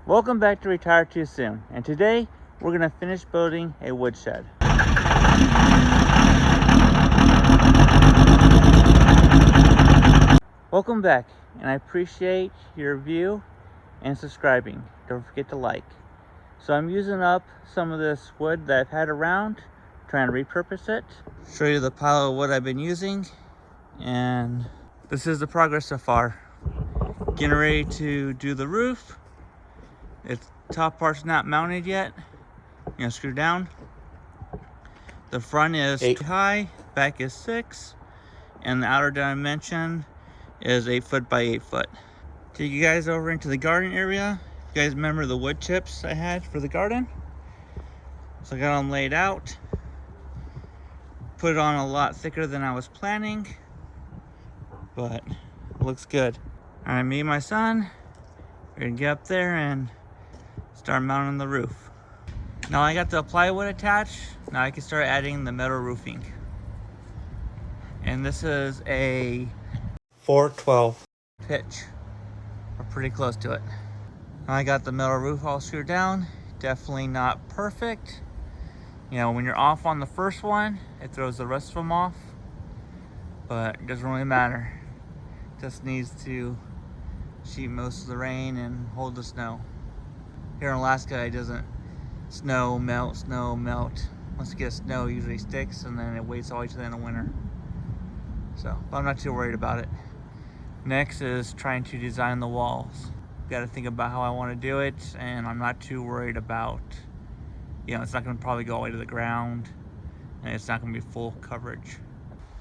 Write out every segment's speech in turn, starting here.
Welcome back to Retire Too Soon, and today we're going to finish building a woodshed. Welcome back, and I appreciate your view and subscribing. Don't forget to like. So I'm using up some of this wood that I've had around, trying to repurpose it. Show you the pile of wood I've been using, and this is the progress so far. Getting ready to do the roof. Its top part's not mounted yet. Screw down. The front is 8 high, back is 6, and the outer dimension is 8 foot by 8 foot. Take you guys over into the garden area. You guys remember the wood chips I had for the garden? So I got them laid out. Put it on a lot thicker than I was planning, but it looks good. All right, me and my son, we're gonna get up there and start mounting the roof. Now I got the plywood attached. Now I can start adding the metal roofing. And this is a 412 pitch. We're pretty close to it. Now I got the metal roof all screwed down. Definitely not perfect. When you're off on the first one, it throws the rest of them off. But it doesn't really matter. Just needs to sheet most of the rain and hold the snow. Here in Alaska, it doesn't snow, melt. Once it gets snow, it usually sticks, and then it waits all the way to the end of winter. So, but I'm not too worried about it. Next is trying to design the walls. Got to think about how I want to do it, and I'm not too worried about, it's not going to probably go all the way to the ground, and it's not going to be full coverage.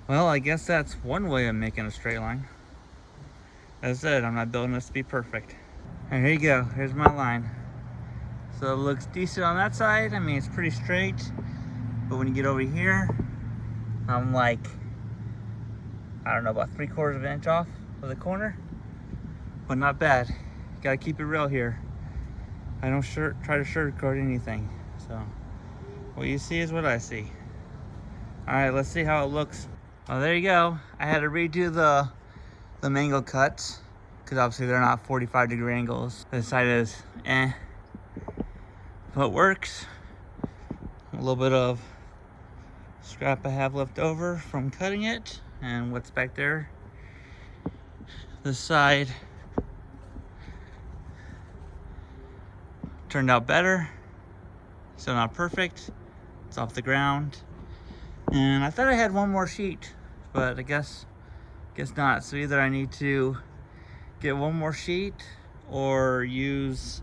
Well, I guess that's one way of making a straight line. As I said, I'm not building this to be perfect. And here you go, here's my line. So it looks decent on that side. I mean, it's pretty straight, but when you get over here, I'm like, I don't know, about 3/4 of an inch off of the corner, but not bad. Gotta keep it real here. I don't try to sugarcoat anything. So what you see is what I see. All right, let's see how it looks. Well, there you go. I had to redo the mango cuts because obviously they're not 45-degree angles. This side is but it works. A little bit of scrap I have left over from cutting it, and what's back there. This side turned out better. Still not perfect. It's off the ground. And I thought I had one more sheet, but I guess not. So either I need to get one more sheet or use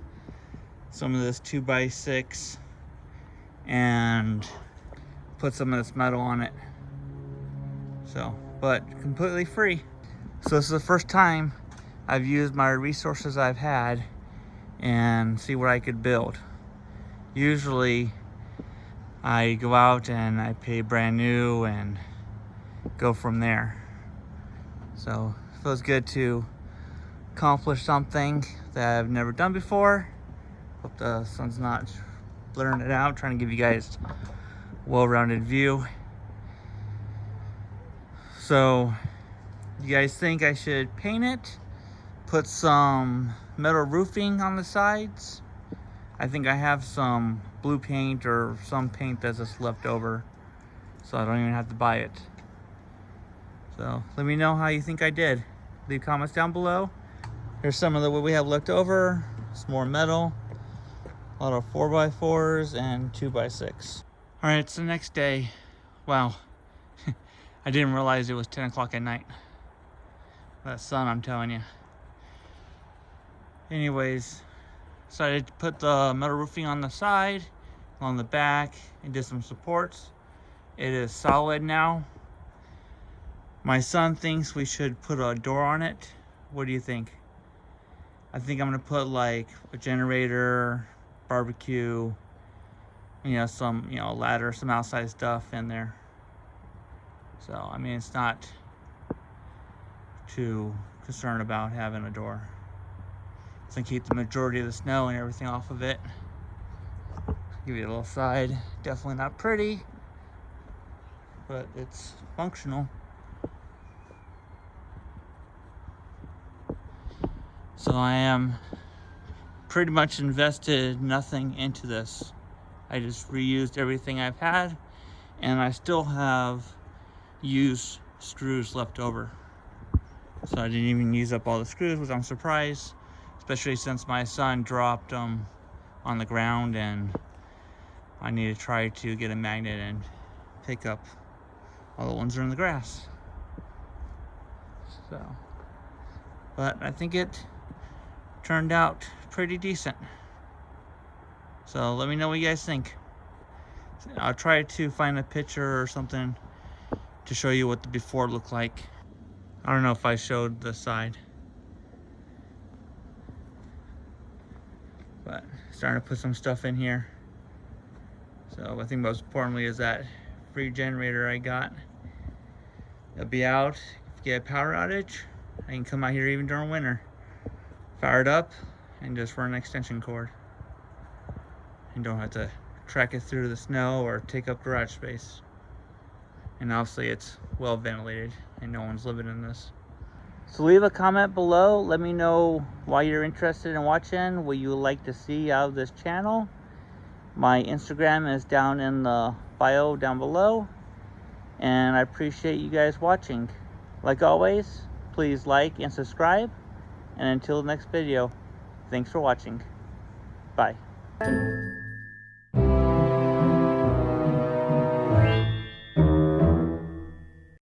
some of this 2x6 and put some of this metal on it. So, but completely free. So this is the first time I've used my resources I've had and see what I could build. Usually I go out and I pay brand new and go from there. So it feels good to accomplish something that I've never done before. Hope the sun's not blurring it out, trying to give you guys a well-rounded view. So you guys think I should paint it, put some metal roofing on the sides? I think I have some blue paint or some paint that's just left over, so I don't even have to buy it. So let me know how you think I did. Leave comments down below. Here's some of what we have left over. Some more metal, a lot of 4x4s and 2x6. All right, it's the next day. Wow, I didn't realize it was 10 o'clock at night. That sun, I'm telling you. Anyways, decided to put the metal roofing on the side, on the back, and did some supports. It is solid now. My son thinks we should put a door on it. What do you think? I think I'm gonna put like a generator, barbecue, some, ladder, some outside stuff in there. So, I mean, it's not too concerned about having a door. It's gonna keep the majority of the snow and everything off of it. Give you a little side. Definitely not pretty, but it's functional. So I am pretty much invested nothing into this. I just reused everything I've had, and I still have used screws left over. So I didn't even use up all the screws, which I'm surprised, especially since my son dropped them on the ground, and I need to try to get a magnet and pick up all the ones that are in the grass. So, but I think it turned out pretty decent. So let me know what you guys think. I'll try to find a picture or something to show you what the before looked like. I don't know if I showed the side, but starting to put some stuff in here. So I think most importantly is that free generator I got. It'll be out. If you get a power outage, I can come out here even during winter, fire it up, and just run an extension cord. And don't have to track it through the snow or take up garage space. And obviously it's well ventilated and no one's living in this. So leave a comment below. Let me know why you're interested in watching, what you would like to see out of this channel. My Instagram is down in the bio down below. And I appreciate you guys watching. Like always, please like and subscribe. And until the next video, thanks for watching. Bye.